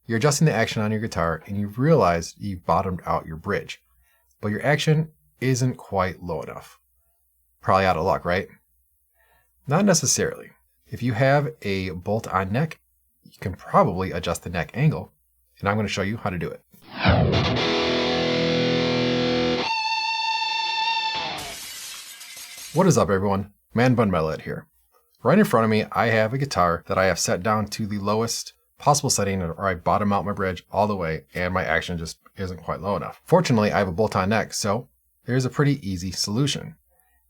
You're adjusting the action on your guitar and you realize you've bottomed out your bridge, but your action isn't quite low enough. Probably out of luck, right? Not necessarily. If you have a bolt-on neck, you can probably adjust the neck angle, and I'm going to show you how to do it. What is up, everyone? Man Bun Metalhead here. Right in front of me, I have a guitar that I have set down to the lowest possible setting, or I bottom out my bridge all the way, and my action just isn't quite low enough. Fortunately, I have a bolt-on neck, so there's a pretty easy solution.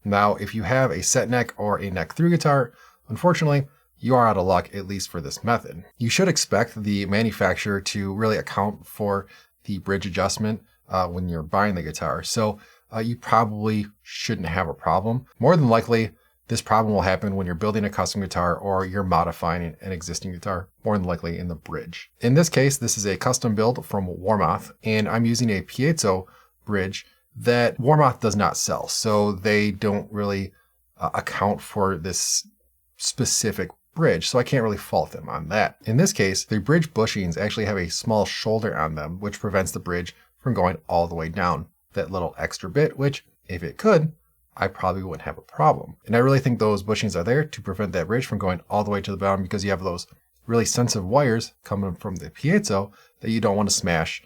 Now, if you have a set neck or a neck through guitar, unfortunately, you are out of luck, at least for this method. You should expect the manufacturer to really account for the bridge adjustment when you're buying the guitar, so you probably shouldn't have a problem. More than likely, this problem will happen when you're building a custom guitar or you're modifying an existing guitar, more than likely in the bridge. In this case, this is a custom build from Warmoth, and I'm using a piezo bridge that Warmoth does not sell, so they don't really account for this specific bridge, so I can't really fault them on that. In this case, the bridge bushings actually have a small shoulder on them, which prevents the bridge from going all the way down that little extra bit, which, if it could, I probably wouldn't have a problem. And I really think those bushings are there to prevent that bridge from going all the way to the bottom, because you have those really sensitive wires coming from the piezo that you don't want to smash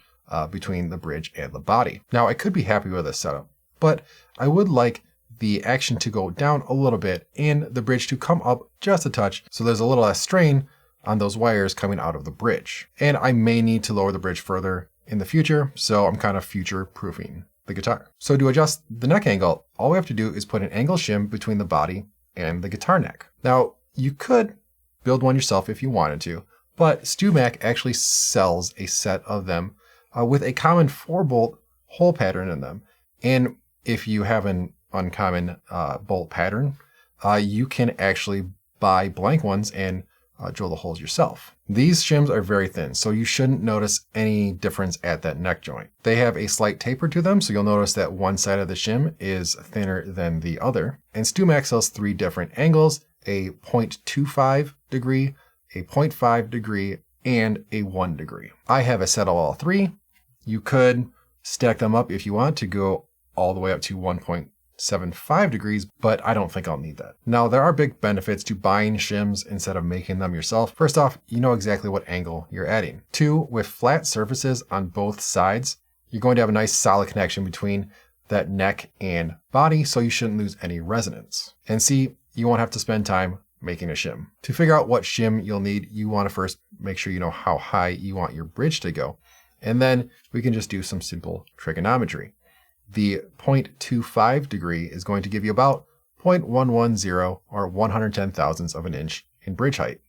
between the bridge and the body. Now, I could be happy with this setup, but I would like the action to go down a little bit and the bridge to come up just a touch, so there's a little less strain on those wires coming out of the bridge. And I may need to lower the bridge further in the future, so I'm kind of future-proofing the guitar. So to adjust the neck angle, all we have to do is put an angle shim between the body and the guitar neck. Now, you could build one yourself if you wanted to, but StewMac actually sells a set of them with a common 4-bolt hole pattern in them. And if you have an uncommon bolt pattern, you can actually buy blank ones and drill the holes yourself. These shims are very thin, so you shouldn't notice any difference at that neck joint. They have a slight taper to them, so you'll notice that one side of the shim is thinner than the other. And StewMac sells 3 different angles: a 0.25 degree, a 0.5 degree, and a 1 degree. I have a set of all 3. You could stack them up if you want to go all the way up to 1.75 degrees, but I don't think I'll need that. Now, there are big benefits to buying shims instead of making them yourself. First off, you know exactly what angle you're adding. 2, with flat surfaces on both sides, you're going to have a nice solid connection between that neck and body, so you shouldn't lose any resonance. And C, you won't have to spend time making a shim. To figure out what shim you'll need, you want to first make sure you know how high you want your bridge to go. And then we can just do some simple trigonometry. The 0.25 degree is going to give you about 0.110 or 110 thousandths of an inch in bridge height.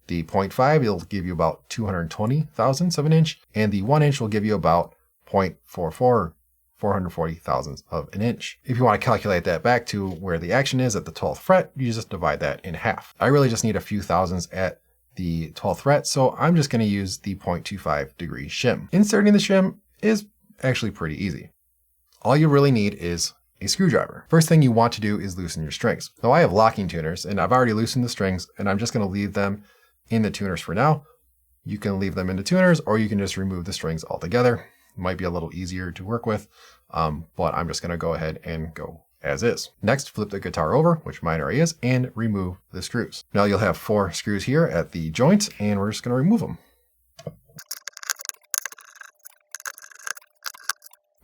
The 0.5 will give you about 220 thousandths of an inch, and the 1 inch will give you about 0.44, 440 thousandths of an inch. If you want to calculate that back to where the action is at the 12th fret, you just divide that in half. I really just need a few thousandths at the 12th fret, so I'm just going to use the 0.25 degree shim. Inserting the shim is actually pretty easy. All you really need is a screwdriver. First thing you want to do is loosen your strings. Now, I have locking tuners, and I've already loosened the strings, and I'm just going to leave them in the tuners for now. You can leave them in the tuners, or you can just remove the strings altogether. It might be a little easier to work with, but I'm just going to go ahead and go as is. Next, flip the guitar over, which mine already is, and remove the screws. Now you'll have 4 screws here at the joint, and we're just going to remove them.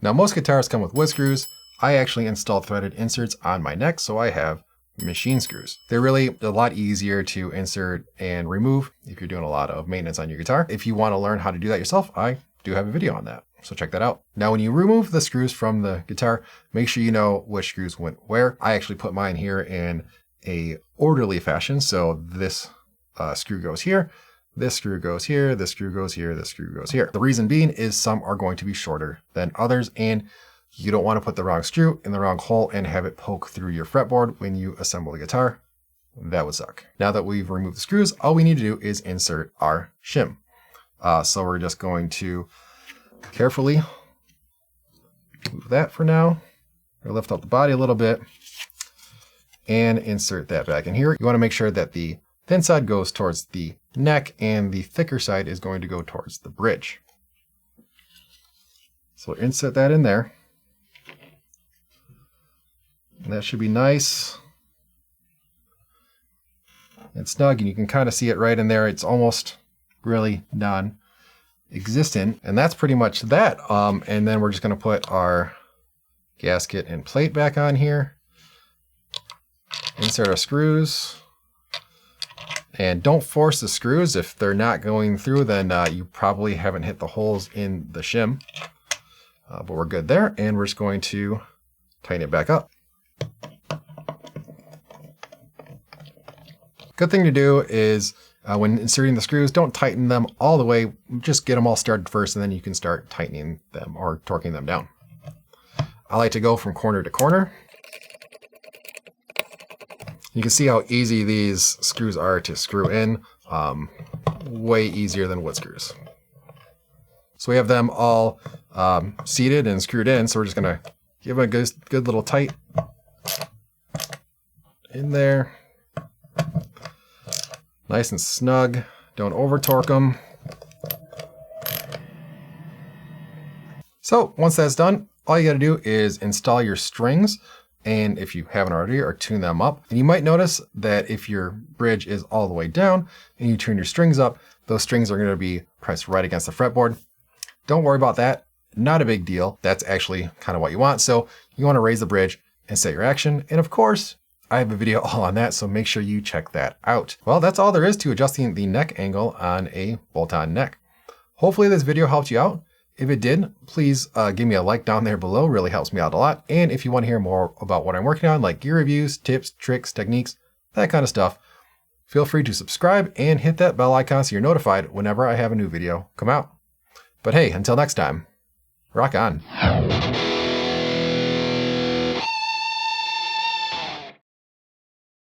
Now, most guitars come with wood screws. I actually installed threaded inserts on my neck, so I have machine screws. They're really a lot easier to insert and remove if you're doing a lot of maintenance on your guitar. If you want to learn how to do that yourself, I do have a video on that, so check that out. Now, when you remove the screws from the guitar, make sure you know which screws went where. I actually put mine here in a orderly fashion, so this screw goes here, this screw goes here, this screw goes here, this screw goes here. The reason being is some are going to be shorter than others, and you don't want to put the wrong screw in the wrong hole and have it poke through your fretboard when you assemble the guitar. That would suck. Now that we've removed the screws, all we need to do is insert our shim. So we're just going to carefully move that for now. Or lift up the body a little bit and insert that back in here. You want to make sure that the Thin side goes towards the neck, and the thicker side is going to go towards the bridge. So we'll insert that in there. And that should be nice and snug, and you can kind of see it right in there. It's almost really non-existent, and that's pretty much that. And then we're just going to put our gasket and plate back on here. Insert our screws. And don't force the screws. If they're not going through, then you probably haven't hit the holes in the shim. But we're good there, and we're just going to tighten it back up. Good thing to do is when inserting the screws, don't tighten them all the way. Just get them all started first, and then you can start tightening them or torquing them down. I like to go from corner to corner. You can see how easy these screws are to screw in. Way easier than wood screws. So we have them all seated and screwed in. So we're just gonna give them a good little tight in there. Nice and snug. Don't over torque them. So once that's done, all you gotta do is install your strings. And if you haven't already, or tune them up. And you might notice that if your bridge is all the way down and you turn your strings up, those strings are going to be pressed right against the fretboard. Don't worry about that. Not a big deal. That's actually kind of what you want. So you want to raise the bridge and set your action. And of course, I have a video all on that, so make sure you check that out. Well, that's all there is to adjusting the neck angle on a bolt-on neck. Hopefully this video helped you out. If it did, please give me a like down there below. Really helps me out a lot. And if you want to hear more about what I'm working on, like gear reviews, tips, tricks, techniques, that kind of stuff, feel free to subscribe and hit that bell icon so you're notified whenever I have a new video come out. But hey, until next time, rock on.